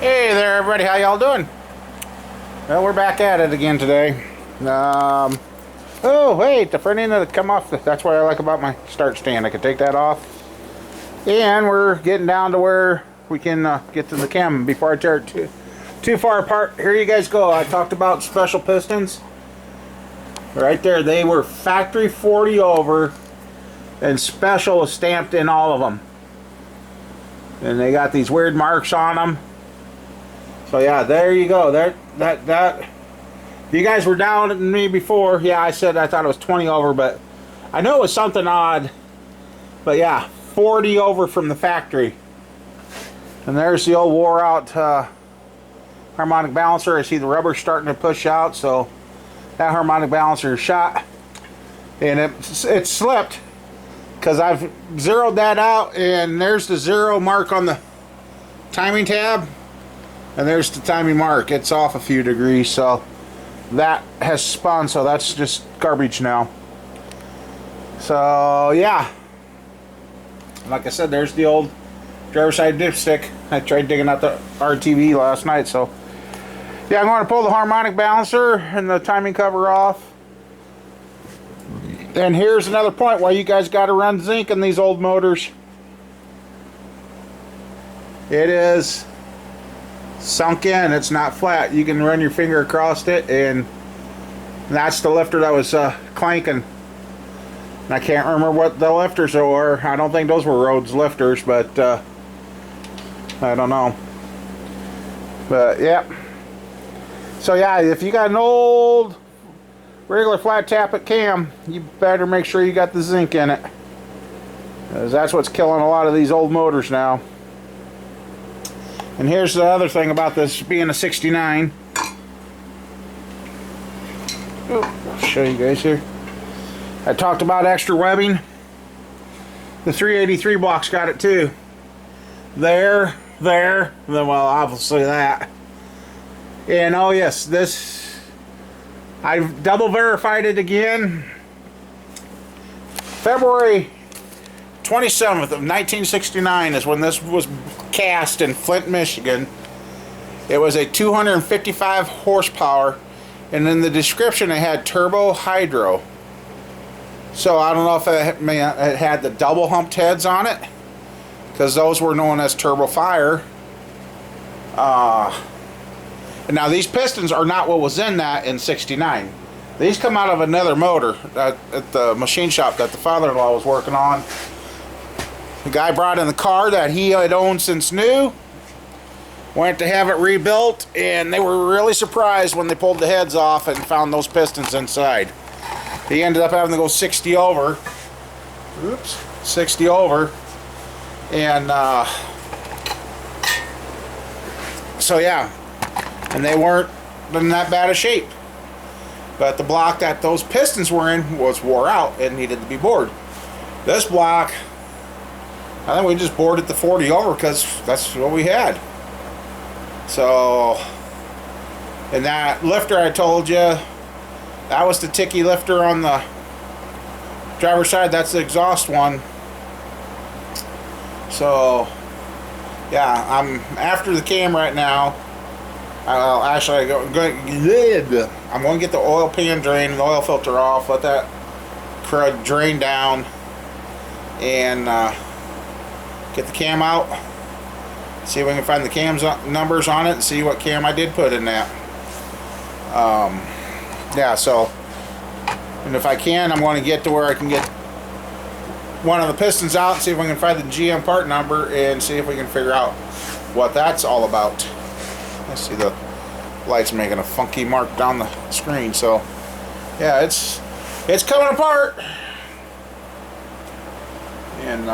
Hey there, everybody. How y'all doing? Well, we're back at it again today. Oh, wait, the front end of the come off. That's what I like about my start stand. I can take that off. And we're getting down to where we can get to the cam before I tear it too far apart. Here you guys go. I talked about special pistons. Right there, they were factory 40 over, and special is stamped in all of them. And they got these weird marks on them. So yeah, there you go. That you guys were down at me before. Yeah, I said I thought it was 20 over, but I know it was something odd. But yeah, 40 over from the factory. And there's the old wore out harmonic balancer. I see the rubber starting to push out, so that harmonic balancer is shot. And it slipped because I've zeroed that out, and there's the zero mark on the timing tab. And there's the timing mark. It's off a few degrees, so that has spun, so that's just garbage now. So yeah, like I said, there's the old driver's side dipstick. I tried digging out the RTV last night, so yeah, I'm going to pull the harmonic balancer and the timing cover off. And here's another point why you guys got to run zinc in these old motors. It is sunk in. It's not flat. You can run your finger across it, and that's the lifter that was clanking. And I can't remember what the lifters were. I don't think those were Rhodes lifters, but I don't know. But yeah. So yeah, if you got an old regular flat tappet cam, you better make sure you got the zinc in it, because that's what's killing a lot of these old motors now. And here's the other thing about this being a 69. I'll show you guys here. I talked about extra webbing. The 383 block's got it too. There, and then, well, obviously that. And oh yes, this, I've double verified it again. February 27th of 1969 is when this was cast in Flint, Michigan. It was a 255 horsepower, and in the description it had turbo hydro. So I don't know if it had the double humped heads on it, because those were known as turbo fire. And now these pistons are not what was in that in 69. These come out of another motor at the machine shop that the father-in-law was working on. The guy brought in the car that he had owned since new, went to have it rebuilt, and they were really surprised when they pulled the heads off and found those pistons inside. He ended up having to go 60 over. Oops, 60 over. And so yeah, and they weren't in that bad a shape. But the block that those pistons were in was wore out and needed to be bored. This block, I think we just bored it to 40 over because that's what we had. So, and that lifter I told you, that was the ticky lifter on the driver's side. That's the exhaust one. So, yeah, I'm after the cam right now. Actually, I'm going to get the oil pan drain and the oil filter off. Let that crud drain down, and get the cam out, see if we can find the cam's numbers on it, and see what cam I did put in that. Yeah, so, and if I can, I'm going to get to where I can get one of the pistons out and see if we can find the GM part number and see if we can figure out what that's all about. Let's see, the light's making a funky mark down the screen. So yeah, it's coming apart. And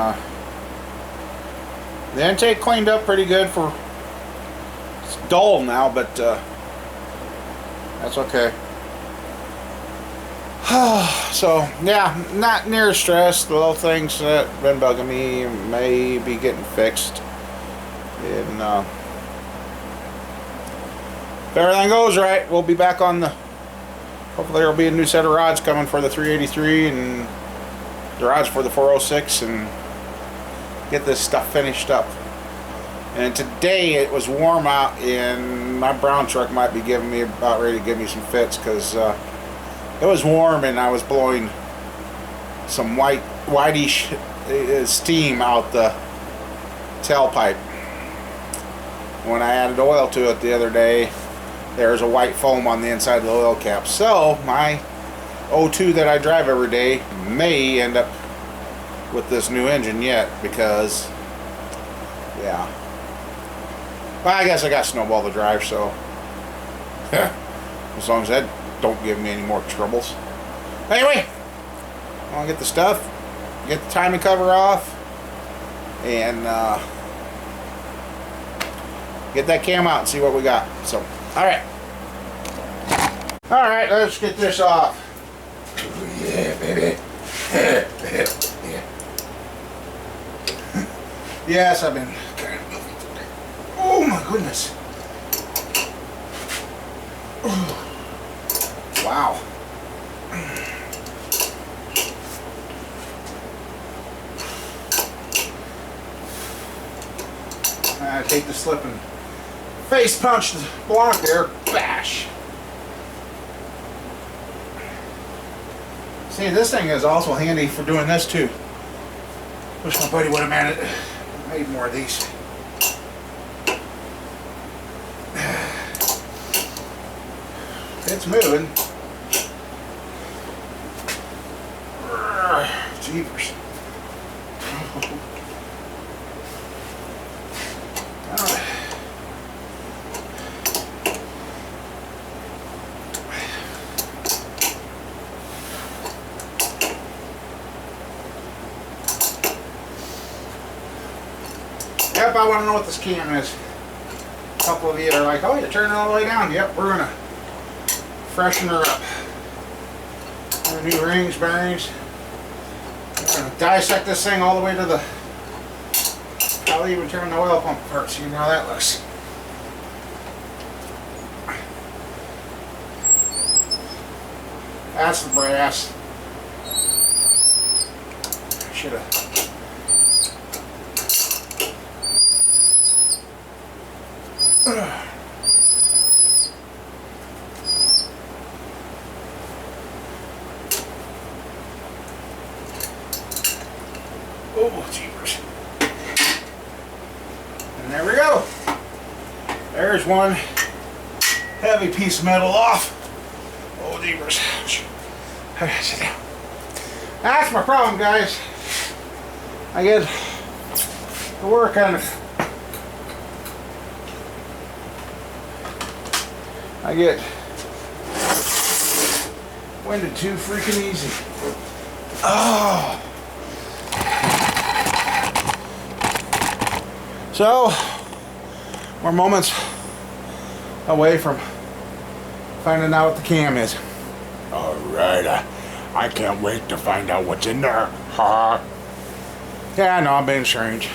the intake cleaned up pretty good. For it's dull now, but that's okay. So yeah, not near stressed. The little things that have been bugging me may be getting fixed. And if everything goes right, we'll be back on the, hopefully there'll be a new set of rods coming for the 383 and the rods for the 406, and get this stuff finished up. And today it was warm out, and my brown truck might be about ready to give me some fits, because it was warm and I was blowing some whitish steam out the tailpipe. When I added oil to it the other day, there's a white foam on the inside of the oil cap. So my O2 that I drive every day may end up with this new engine yet, because yeah. Well, I guess I got Snowball to drive, so as long as that don't give me any more troubles. Anyway, I'll get the stuff, get the timing cover off, and get that cam out and see what we got. So, alright, let's get this off. Yeah, baby. Yeah. Yes, I've been kind of moving. Oh my goodness. Wow. I hate to slip and face punch the block there. Bash. See, this thing is also handy for doing this too. Wish my buddy would have made more of these. It's moving. Jeepers. Yep, I want to know what this cam is. A couple of you are like, oh, you turn it all the way down. Yep, we're going to freshen her up. New rings, bearings. We're going to dissect this thing all the way to the... I'll even turn the oil pump apart so you know how that looks. That's the brass. Should have... Oh, jeepers. And there we go. There's one heavy piece of metal off. Oh, jeepers. Sit down. That's my problem, guys. I get to work on it. I get winded too freaking easy. Oh. So, we're moments away from finding out what the cam is. Alright, I can't wait to find out what's in there. Yeah, I know, I'm being strange.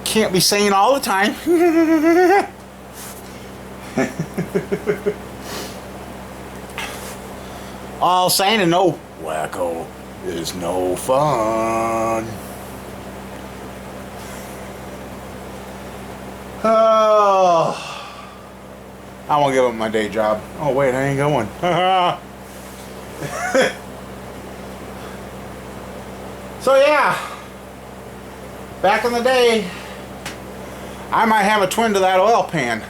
Can't be saying all the time. All saying and no wacko is no fun. Oh, I won't give up my day job. Oh wait, I ain't going. So yeah, back in the day, I might have a twin to that oil pan.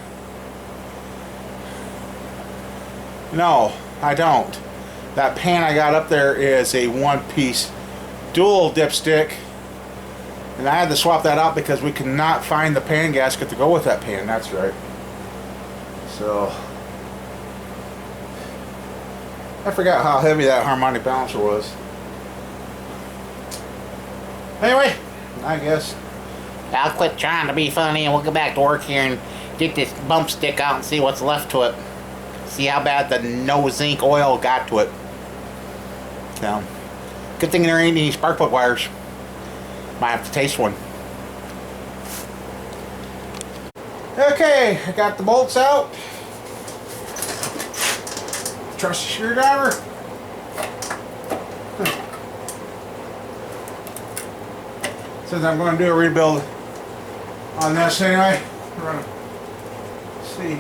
No, I don't. That pan I got up there is a one-piece dual dipstick, and I had to swap that out because we could not find the pan gasket to go with that pan. That's right. So I forgot how heavy that harmonic balancer was. Anyway, I guess I'll quit trying to be funny and we'll get back to work here and get this bump stick out and see what's left to it. See how bad the no zinc oil got to it. So, good thing there ain't any spark plug wires. Might have to taste one. Okay, I got the bolts out. Trusty screwdriver. Since I'm going to do a rebuild on this anyway. We're gonna see.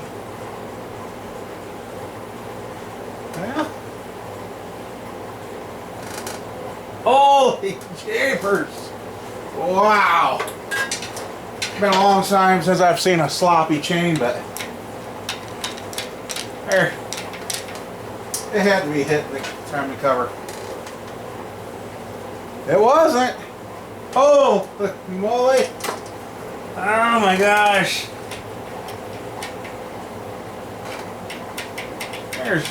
Well, holy jeepers! Wow! It's been a long time since I've seen a sloppy chain, but there, it had to be hit the time to cover. It wasn't. Oh, moly! Oh my gosh! There's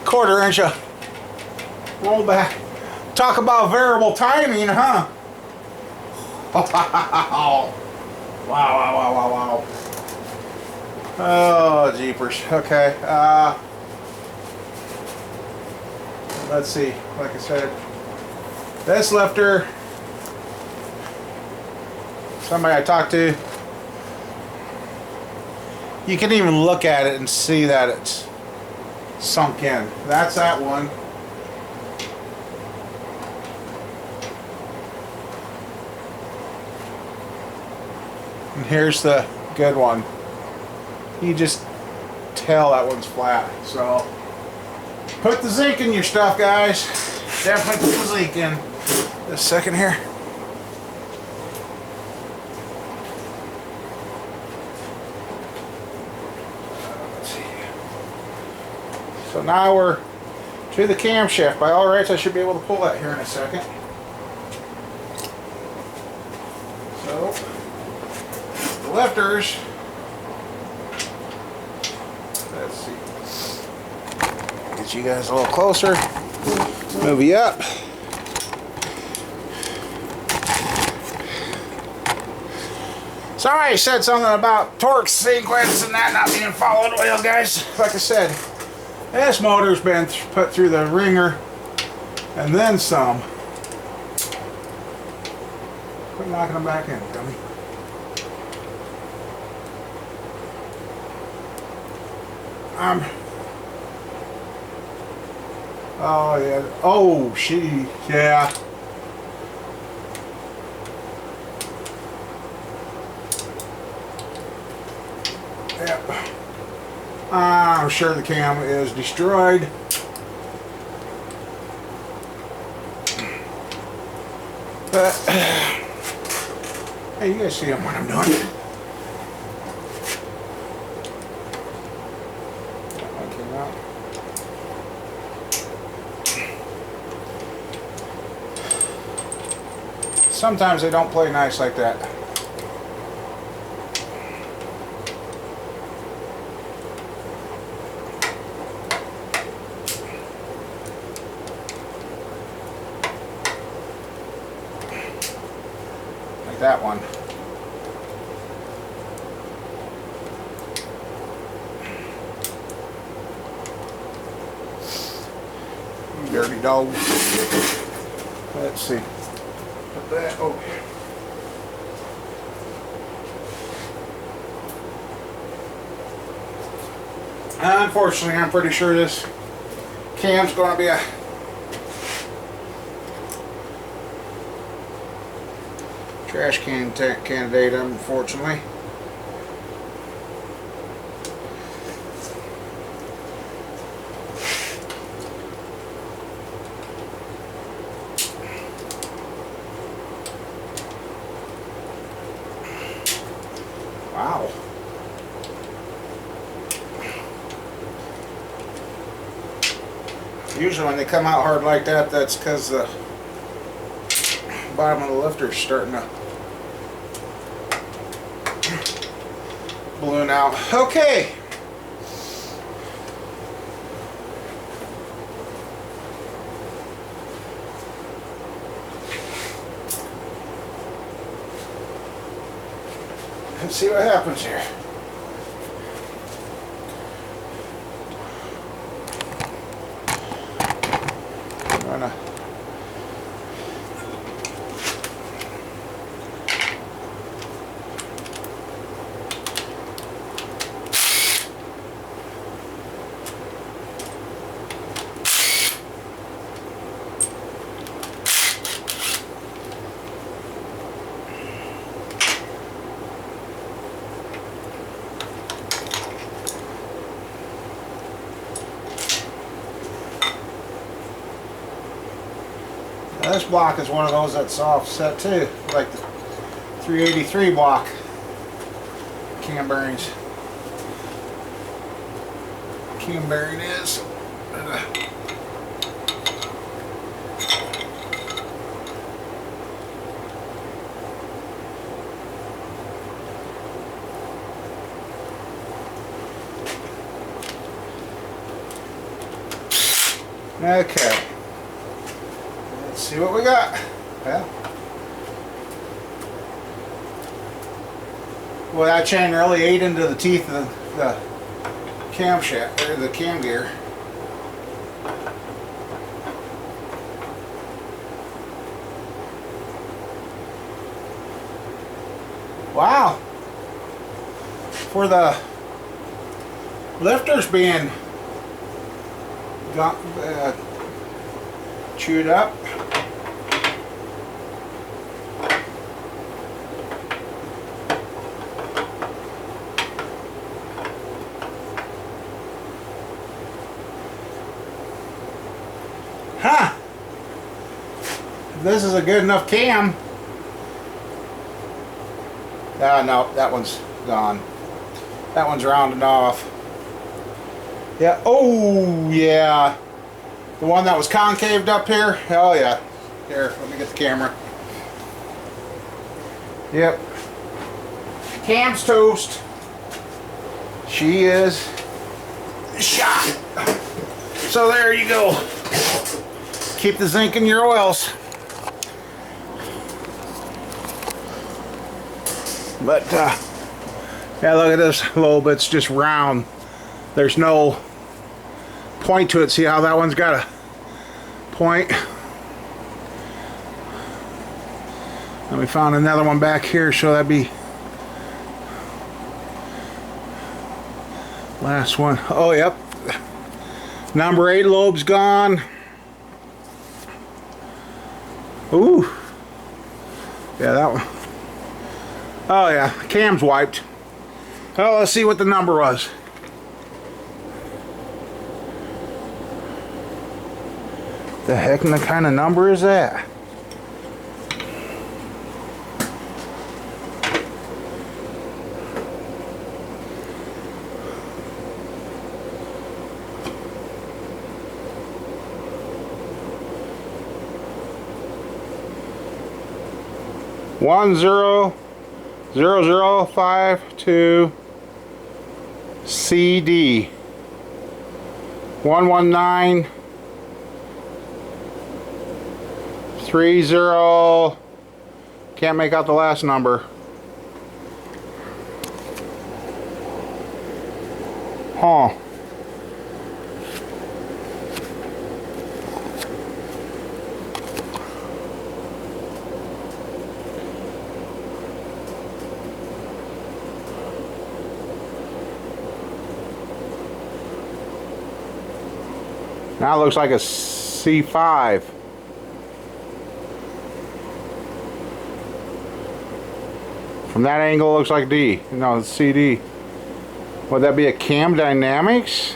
quarter inch of rollback. Talk about variable timing, huh? Wow! Wow! Wow! Wow! Wow! Wow! Oh, jeepers. Okay. Let's see. Like I said, this lifter. Somebody I talked to. You can even look at it and see that it's sunk in. That's that one. And here's the good one. You just tell that one's flat. So put the zinc in your stuff, guys. Definitely put the zinc in. Just a second here. So now we're to the camshaft. By all rights, I should be able to pull that here in a second. So, the lifters. Let's see. Get you guys a little closer. Move you up. Somebody said something about torque sequence and that not being followed well, guys. Like I said, this motor's been put through the ringer and then some. Quit knocking them back in, dummy. Oh yeah. Oh, yeah. Yep. I'm sure the cam is destroyed. But hey, you guys see what I'm doing. That one came out. Sometimes they don't play nice like that. That one. You dirty dog. Let's see. Put that over. Unfortunately, I'm pretty sure this cam's going to be a trash can candidate, unfortunately. Wow. Usually when they come out hard like that, that's because the bottom of the lifter is starting to balloon out. Okay. Let's see what happens here. I'm gonna this block is one of those that's offset too, like the 383 block cam bearings. Cam bearing is. Okay. Let's see what we got. Well, that chain really ate into the teeth of the camshaft, or the cam gear. Wow. For the lifters being chewed up. Huh. If this is a good enough cam. No, that one's gone. That one's rounded off. Yeah, oh yeah. The one that was concaved up here. Oh yeah. Here, let me get the camera. Yep. Cam's toast. She is shot. So there you go. Keep the zinc in your oils. But yeah, look at this lobe. It's just round. There's no point to it. See how that one's got a point? And we found another one back here, so that'd be last one. Oh, yep. Number 8 lobe's gone. Ooh. Yeah, that one. Oh, yeah. Cam's wiped. Oh, let's see what the number was. The heck and the kind of number is that? One 00052 CD 119 30. Can't make out the last number. Huh. Now it looks like a C5. From that angle, it looks like D. No, it's CD. Would that be a Cam Dynamics?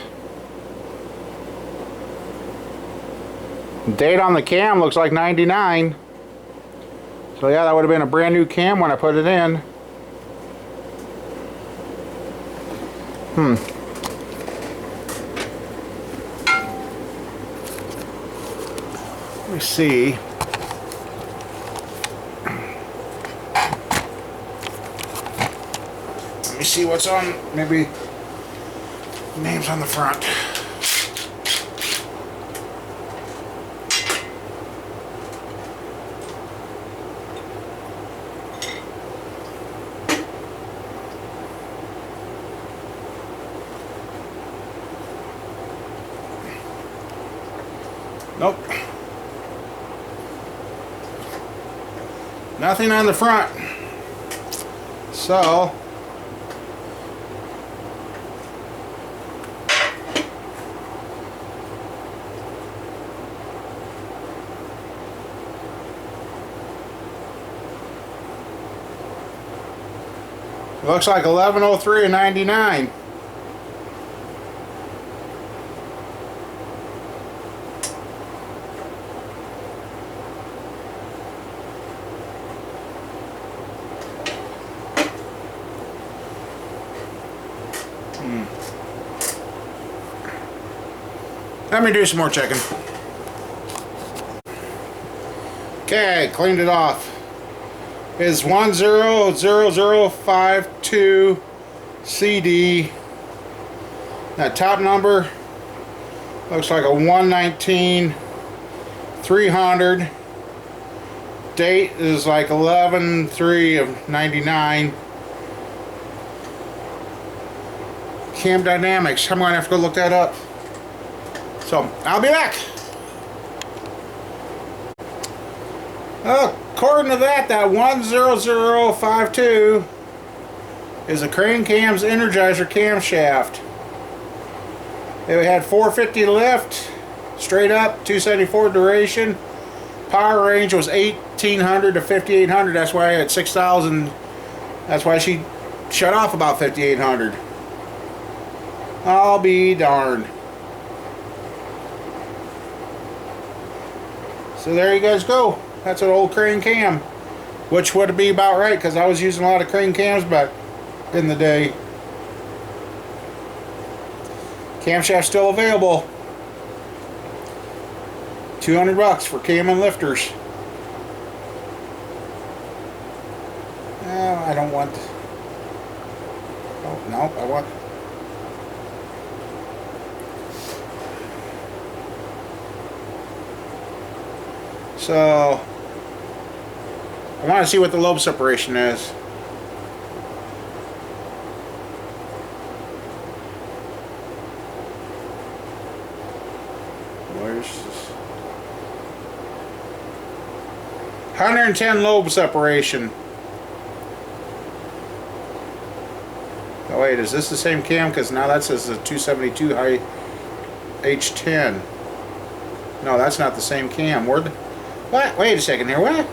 Date on the cam looks like 99. So yeah, that would have been a brand new cam when I put it in. Let me see. Let me see what's on, maybe names on the front. Nope. Nothing on the front. So it looks like 1103 and 99. Let me do some more checking. Okay, cleaned it off. It's 100052 CD. That top number looks like a 119 300. Date is like 11/3 of 99. Cam dynamics. I'm gonna have to go look that up. So I'll be back. According to that 10052 is a Crane Cam's Energizer camshaft. It had 450 lift, straight up, 274 duration. Power range was 1800 to 5800. That's why I had 6000. That's why she shut off about 5800. I'll be darned. So there you guys go. That's an old Crane cam, which would be about right because I was using a lot of Crane cams back in the day. Camshaft still available. $200 for cam and lifters. I don't want. Oh no, I want. So I want to see what the lobe separation is. Where's this? 110 lobe separation. Oh wait, is this the same cam? Because now that says the 272 high H10. No, that's not the same cam. What? Wait a second here. What?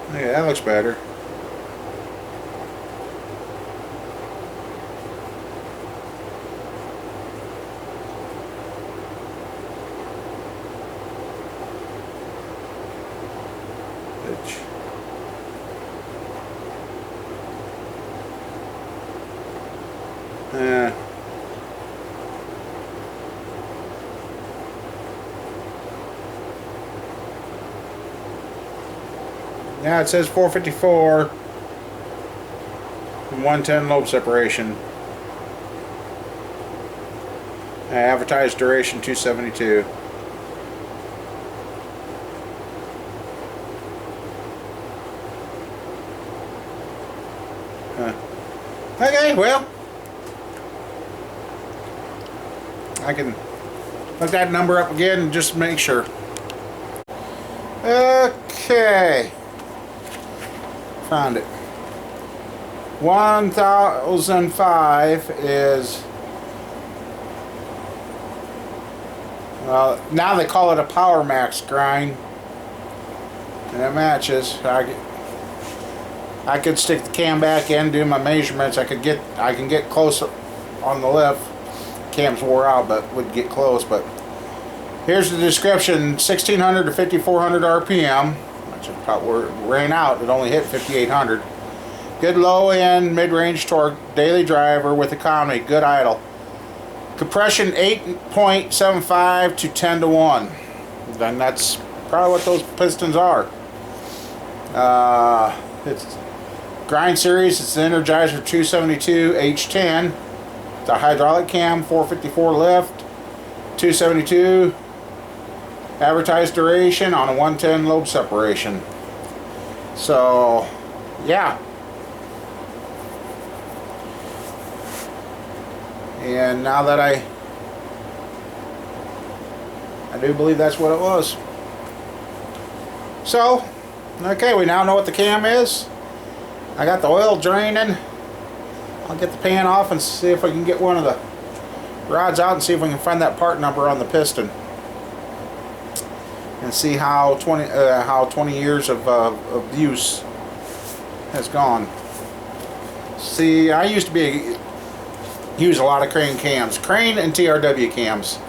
Okay, that looks better. Now it says 454 and 110 lobe separation. Advertised duration 272. Okay, well, I can look that number up again and just make sure. Okay, found it. 1005 is, well, now they call it a Power Max grind, and it matches. I could stick the cam back in, do my measurements. I can get close on the lift. Cam's wore out, but would get close. But here's the description: 1600 to 5400 RPM, which is probably where it ran out. It only hit 5800. Good low end, mid range torque, daily driver with economy, good idle. Compression 8.75 to 10 to 1. Then that's probably what those pistons are. It's grind series. It's the Energizer 272 H10. It's a hydraulic cam, 454 lift, 272. Advertised duration on a 110 lobe separation. So, yeah. And now that I do believe that's what it was. So, okay, we now know what the cam is. I got the oil draining. I'll get the pan off and see if I can get one of the rods out and see if we can find that part number on the piston. And see how 20 years of use has gone. See, I used to use a lot of crane cams. Crane and TRW cams.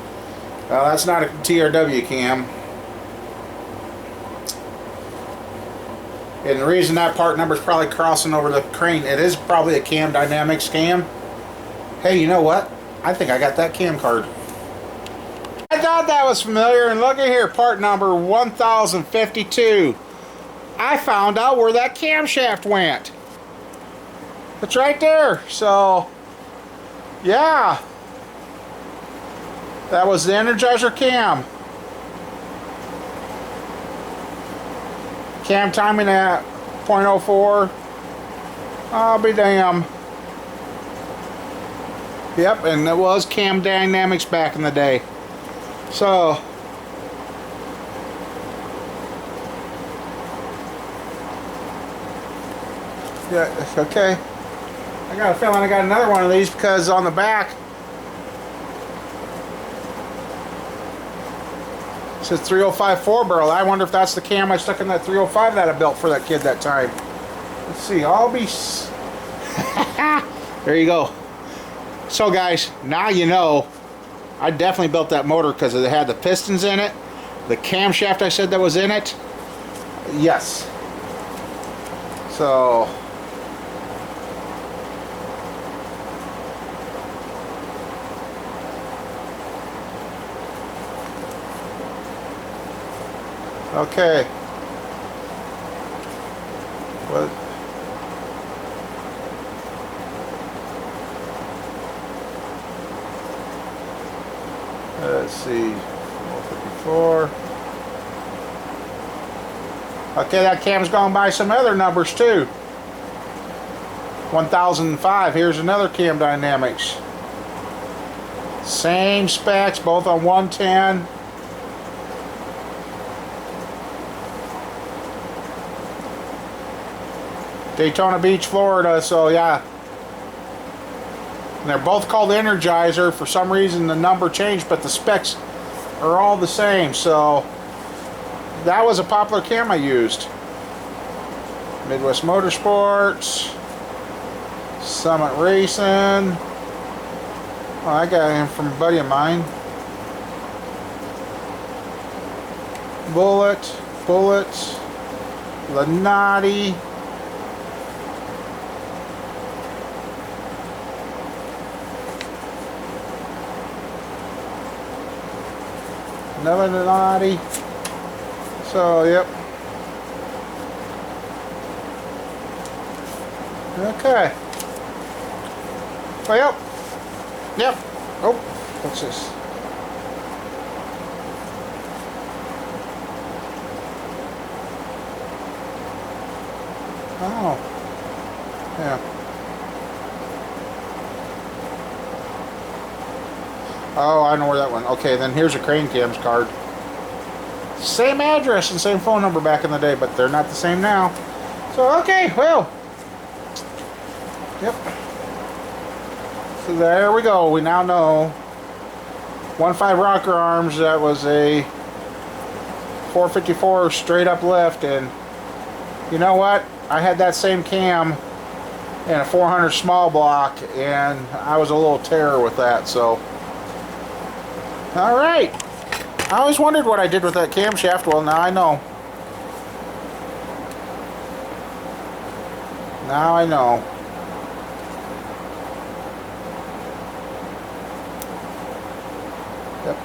That's not a TRW cam. And the reason that part number is probably crossing over the crane, it is probably a Cam Dynamics cam. Hey, you know what? I think I got that cam card. I thought that was familiar, and look at here, part number 1052. I found out where that camshaft went. It's right there. So, yeah. That was the Energizer cam. Cam timing at 0.04. I'll be damn. Yep, and it was Cam Dynamics back in the day. So, yeah, it's okay. I got a feeling I got another one of these because on the back it says 305 4-barrel. I wonder if that's the cam I stuck in that 305 that I built for that kid that time. Let's see. I'll be... There you go. So guys, now you know I definitely built that motor because it had the pistons in it. The camshaft I said that was in it. Yes. So... Okay. What? Let's see. 454. Okay, that cam's gone by some other numbers too. 1005. Here's another Cam Dynamics. Same specs, both on 110. Daytona Beach, Florida, so yeah. And they're both called Energizer. For some reason the number changed, but the specs are all the same, so that was a popular cam I used. Midwest Motorsports, Summit Racing. Oh, I got him from a buddy of mine. Bullet, Lanati. Another Lanati. So, yep. Okay. Well, yep. Oh, what's this? Oh. Yeah. Oh, I know where that one. Okay, then here's a Crane Cams card. Same address and same phone number back in the day, but they're not the same now. So, okay, well. Yep. So there we go. We now know 1.5 rocker arms. That was a 454 straight up lift, and you know what? I had that same cam in a 400 small block, and I was a little terror with that. So, all right. I always wondered what I did with that camshaft. Well, now I know. Now I know. Yep.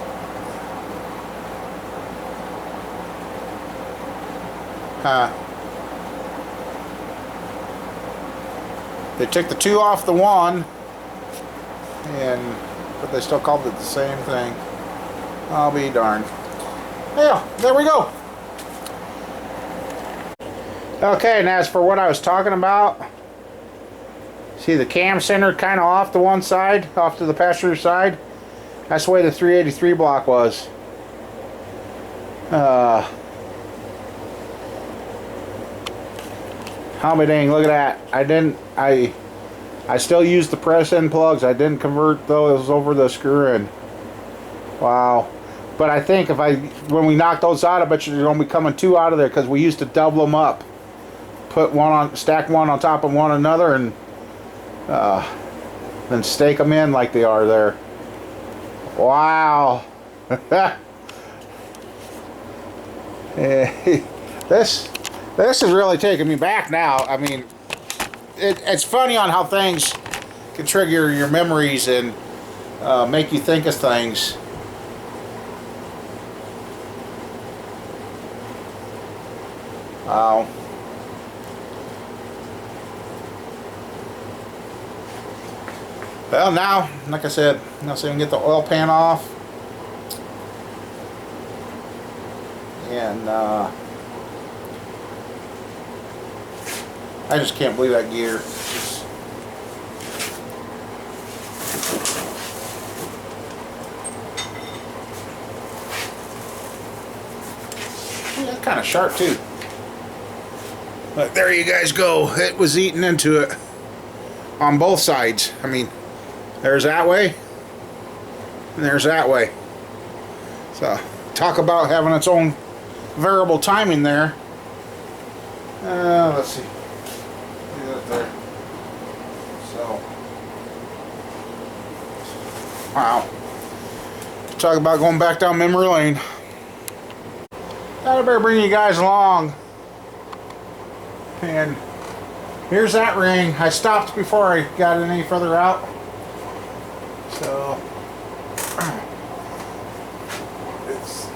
Huh. They took the 2 off the 1, but they still called it the same thing. I'll be darned. Yeah, there we go. Okay, and as for what I was talking about, see the cam center kind of off to one side, off to the passenger side. That's the way the 383 block was. How me dang, look at that. I still use the press end plugs. I didn't convert those over the screw in. Wow. But I think when we knock those out, I bet you there's only coming 2 out of there, because we used to double them up. Put one on, stack one on top of one another, and Then stake them in like they are there. Wow. This is really taking me back now. I mean, it's funny on how things can trigger your memories and make you think of things. Wow. Well, now, like I said, now so we can get the oil pan off. And I just can't believe that gear. Ooh, that's kind of sharp too. But there you guys go. It was eating into it on both sides. I mean, there's that way and there's that way. So talk about having its own variable timing there. Let's see. Leave that there. So, wow. Talk about going back down memory lane. Thought I better bring you guys along. And here's that ring. I stopped before I got any further out. So, let's see.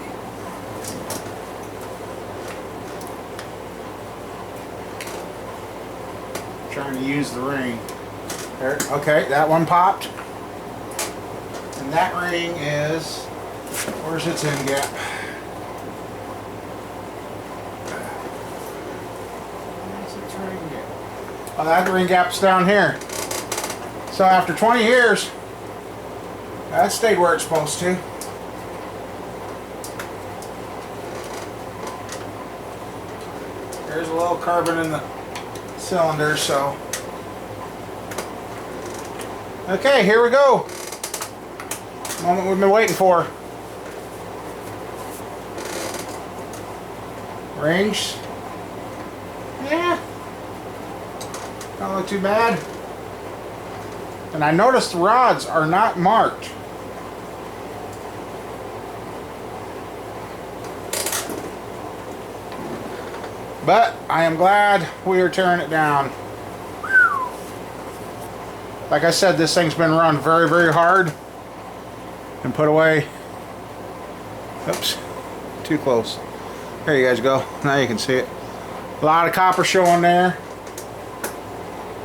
Trying to use the ring. There, okay, that one popped. And that ring is, where's its end gap? Oh, that ring gap's down here. So after 20 years, that stayed where it's supposed to. There's a little carbon in the cylinder, so. Okay, here we go. Moment we've been waiting for. Rings. Yeah. Don't look too bad. And I noticed the rods are not marked. But I am glad we are tearing it down. Like I said, this thing's been run very, very hard and put away. Oops, too close. There you guys go. Now you can see it. A lot of copper showing there.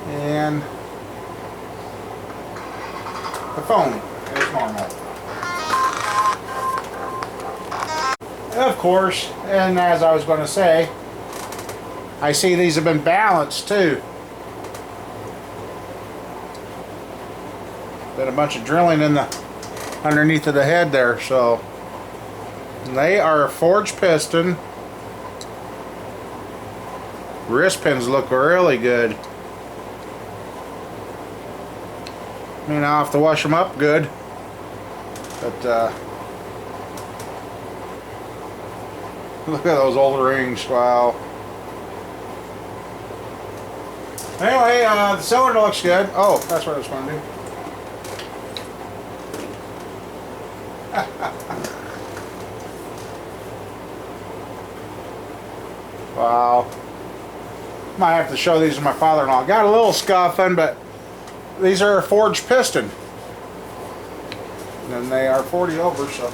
And the foam is normal. Of course, and as I was going to say, I see these have been balanced too. Been a bunch of drilling in the underneath of the head there, so they are a forged piston. Wrist pins look really good. I mean, I'll have to wash them up good, but look at those old rings. Wow. Anyway, the cylinder looks good. Oh, that's what I was going to do. Wow. Might have to show these to my father-in-law. Got a little scuffing, but these are a forged piston. And they are 40 over, so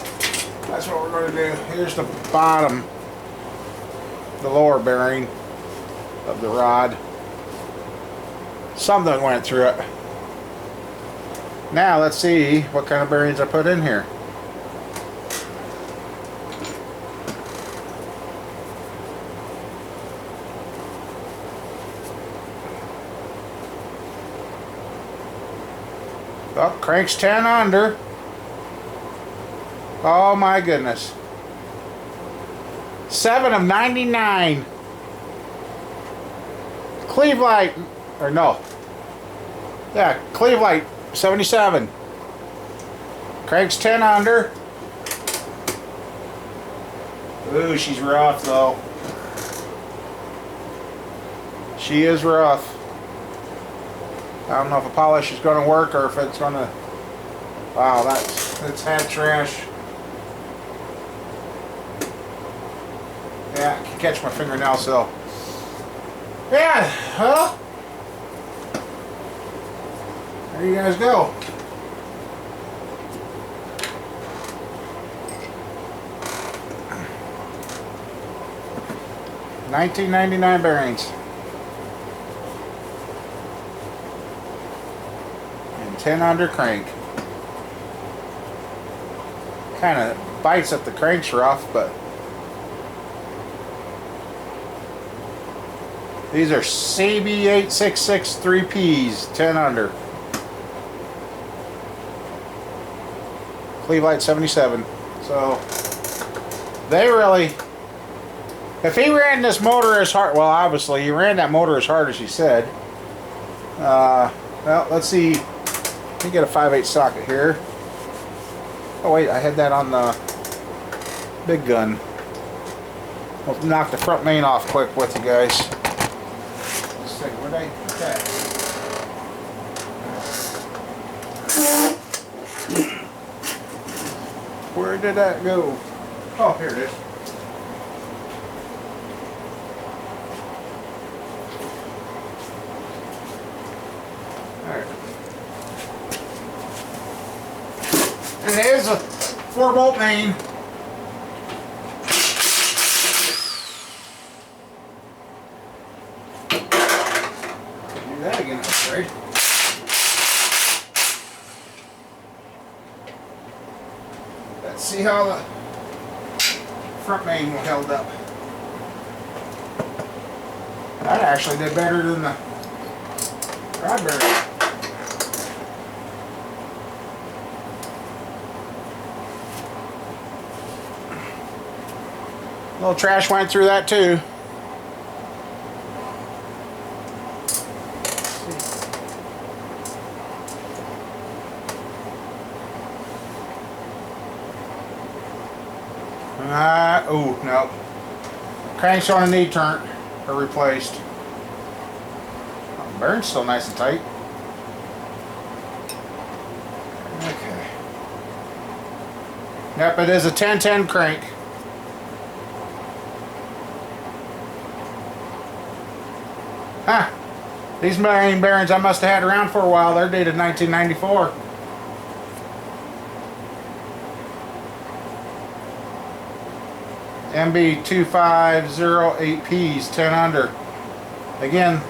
that's what we're going to do. Here's the bottom, the lower bearing of the rod. Something went through it. Now let's see what kind of bearings I put in here. Oh, crank's 10 under. Oh my goodness. 7 of 99. Cleveland, or no. Yeah, Cleveland 77. Crank's 10 under. Ooh, she's rough though. She is rough. I don't know if a polish is going to work or if it's going to... Wow, that's had trash. Yeah, I can catch my fingernail, so... Yeah, well... There you guys go. $19.99 bearings. And 10 under crank. Kind of bites at the crank's rough, but these are CB866 3Ps, 10 under. Cleveland 77. So they really, if he ran this motor as hard, well, obviously he ran that motor as hard as he said. Well, let's see. Let me get a 5/8 socket here. Oh wait, I had that on the big gun. We'll knock the front main off quick with you guys. Let's see, where'd I put that? Where did that go? Oh, here it is. Alright. And there's a 4-bolt main. Do that again, I'm afraid. Let's see how the front main held up. That actually did better than the rod bearing. A little trash went through that too. Oh no. Cranks on a knee turn are replaced. Oh, the bearing's still nice and tight. Okay. Yep, it is a 1010 crank. Huh. These main bearings I must have had around for a while. They're dated 1994. MB2508Ps, 10 under. Again,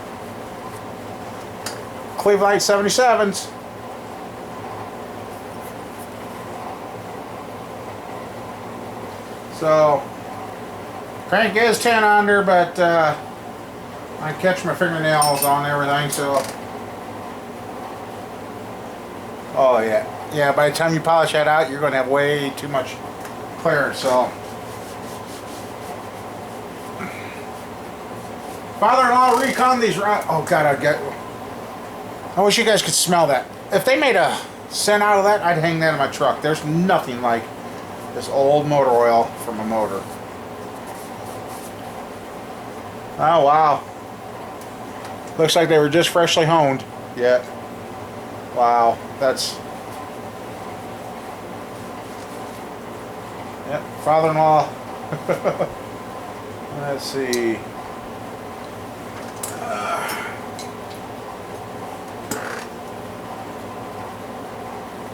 Cleveland 77s. So, crank is 10 under, but I catch my fingernails on everything, so. Oh yeah. Yeah, by the time you polish that out, you're going to have way too much clearance, so. Father-in-law recon these rods. Oh god, I wish you guys could smell that. If they made a scent out of that, I'd hang that in my truck. There's nothing like this old motor oil from a motor. Oh wow. Looks like they were just freshly honed. Yeah. Wow, that's. Yep, father-in-law. Let's see.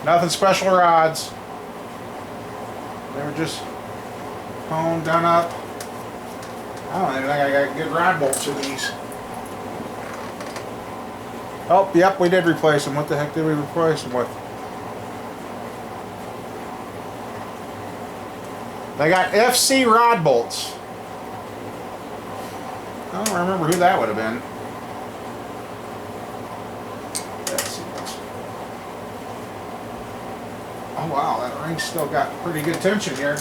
Nothing special rods. They were just honed, done up. I don't even think I got good rod bolts for these. Oh, yep, we did replace them. What the heck did we replace them with? They got FC rod bolts. I don't remember who that would have been. Let's see what's... Oh wow, that ring's still got pretty good tension here.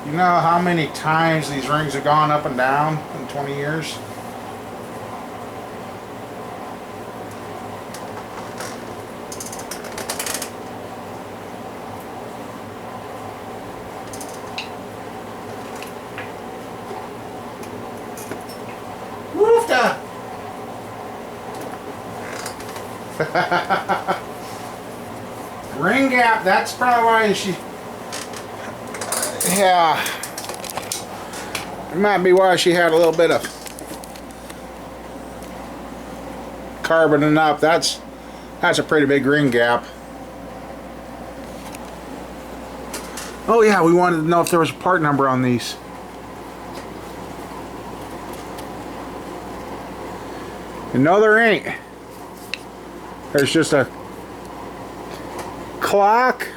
You know how many times these rings have gone up and down in 20 years? Ring gap, that's probably why she... Yeah. It might be why she had a little bit of carboning up. That's a pretty big ring gap. Oh yeah, we wanted to know if there was a part number on these. And no, there ain't. There's just a clock,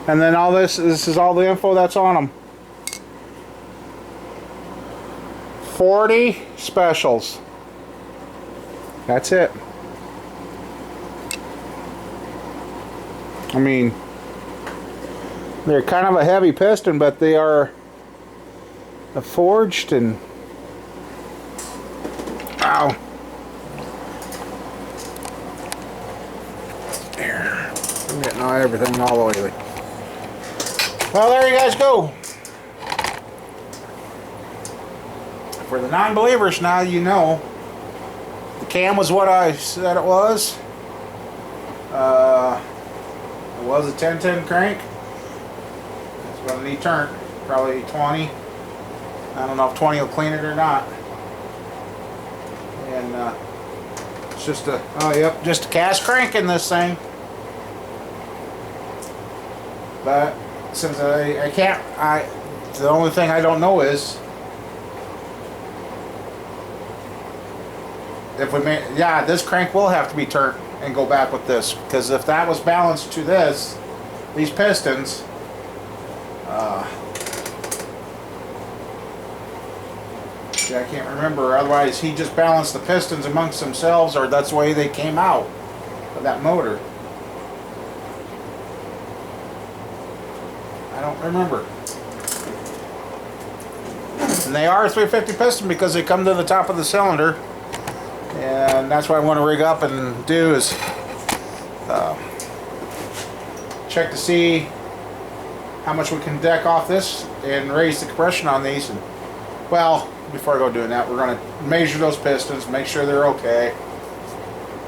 and then all this is all the info that's on them. 40 specials. That's it. I mean, they're kind of a heavy piston, but they are forged and... Ow. There. I'm getting everything all the way. Well, there you guys go. For the non-believers, now you know. The cam was what I said it was. It was a 1010 crank. It's going to need turned. Probably 20. I don't know if 20 will clean it or not. And it's just a, oh yep, just a cast crank in this thing. But since I can't, the only thing I don't know is if we may, yeah, this crank will have to be turned and go back with this, because if that was balanced to this, these pistons, I can't remember, otherwise he just balanced the pistons amongst themselves, or that's the way they came out of that motor. I don't remember. And they are a 350 piston because they come to the top of the cylinder, and that's what I want to rig up and do is check to see how much we can deck off this and raise the compression on these. And well, before I go doing that, we're going to measure those pistons, make sure they're okay,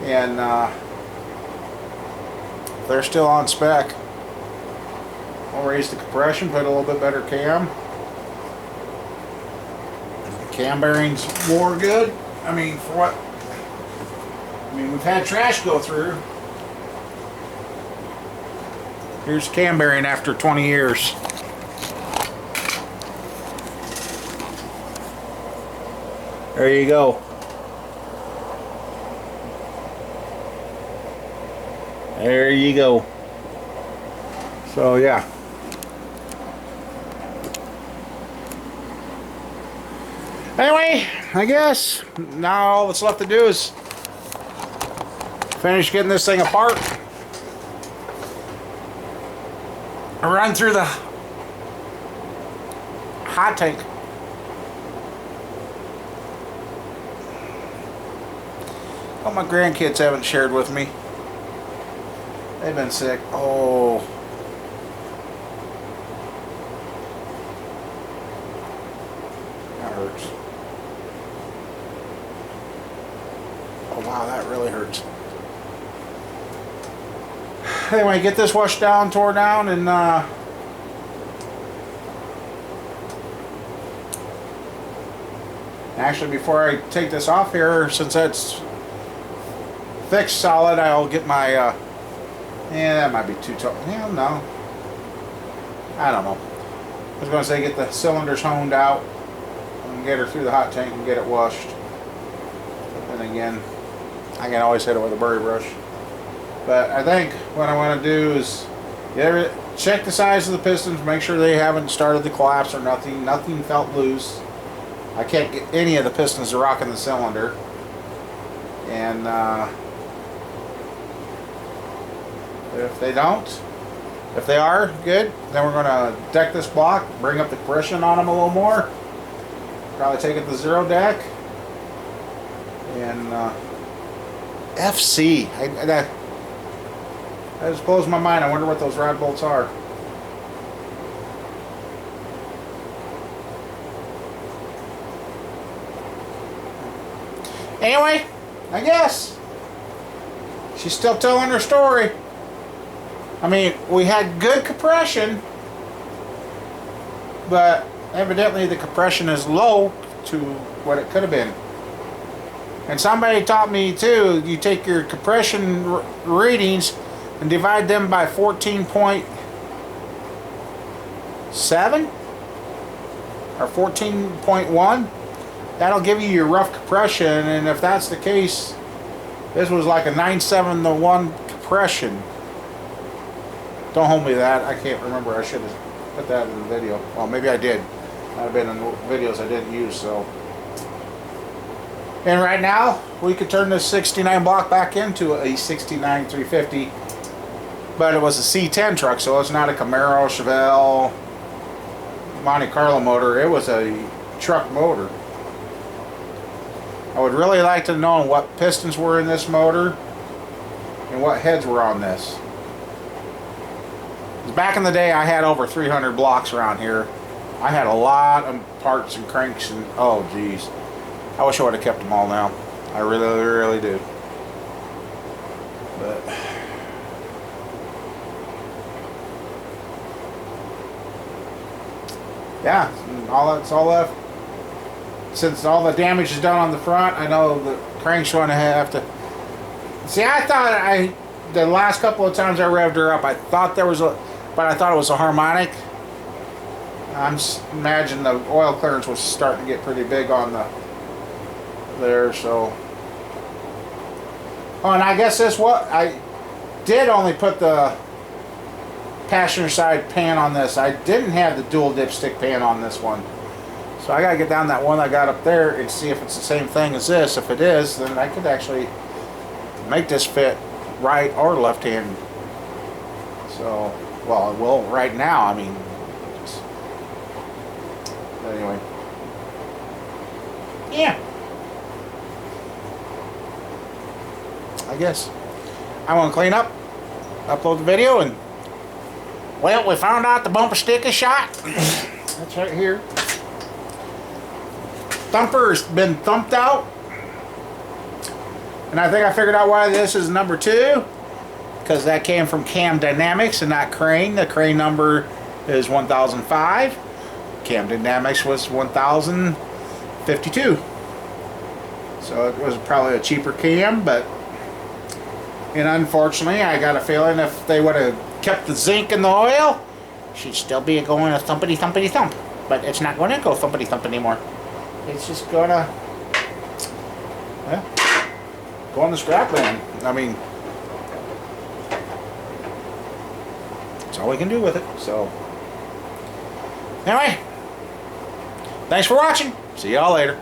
and if they're still on spec, we'll raise the compression, put a little bit better cam. The cam bearings more good. I mean, for what? I mean, we've had trash go through. Here's the cam bearing after 20 years. There you go. There you go. So yeah. Anyway, I guess now all that's left to do is finish getting this thing apart. I run through the hot tank. What my grandkids haven't shared with me. They've been sick. Oh. That hurts. Oh wow, that really hurts. Anyway, get this washed down, tore down, and actually before I take this off here, since that's fixed solid, I'll get my yeah, that might be too tall. Yeah, no, I don't know. I was going to say get the cylinders honed out and get her through the hot tank and get it washed. And again, I can always hit it with a burry brush. But I think what I want to do is check the size of the pistons, make sure they haven't started to collapse or nothing. Nothing felt loose. I can't get any of the pistons to rock in the cylinder. And if they don't, if they are good, then we're going to deck this block, bring up the compression on them a little more. Probably take it to zero deck. And FC. That just blows my mind. I wonder what those rod bolts are. Anyway, I guess She's still telling her story. I mean, we had good compression, but evidently the compression is low to what it could have been. And somebody taught me too, you take your compression readings and divide them by 14.7 or 14.1. That'll give you your rough compression, and if that's the case, this was like a 9.7 to 1 compression. Don't hold me to that. I can't remember. I should have put that in the video. Well, maybe I did. Might have been in videos I didn't use. So, and right now we could turn this 69 block back into a 69 350, but it was a C10 truck, so it's not a Camaro, Chevelle, Monte Carlo motor. It was a truck motor. I would really like to know what pistons were in this motor and what heads were on this. Back in the day, I had over 300 blocks around here. I had a lot of parts and cranks, and oh geez, I wish I would have kept them all now. I really, really do. But yeah, all that's all left. Since all the damage is done on the front, I know the crank's going to have to. See, I thought the last couple of times I revved her up, I thought there was a. But I thought it was a harmonic. I'm imagine the oil clearance was starting to get pretty big on there, so. Oh, and I guess this what I did only put the passenger side pan on this. I didn't have the dual dipstick pan on this one, so I gotta get down that one I got up there and see if it's the same thing as this. If it is, then I could actually make this fit right or left hand. So. Well, it will right now. I mean, anyway. Yeah. I guess I want to clean up, upload the video, and well, we found out the bumper stick is shot. That's right here. Thumper's been thumped out, and I think I figured out why this is number 2. Because that came from Cam Dynamics and not Crane. The Crane number is 1005. Cam Dynamics was 1052. So it was probably a cheaper cam, but and unfortunately I got a feeling if they would have kept the zinc in the oil, she'd still be going a thumpity thumpity thump. But it's not going to go thumpity thump anymore. It's just gonna go on the scrap bin. I mean, that's all we can do with it. So anyway, thanks for watching. See y'all later.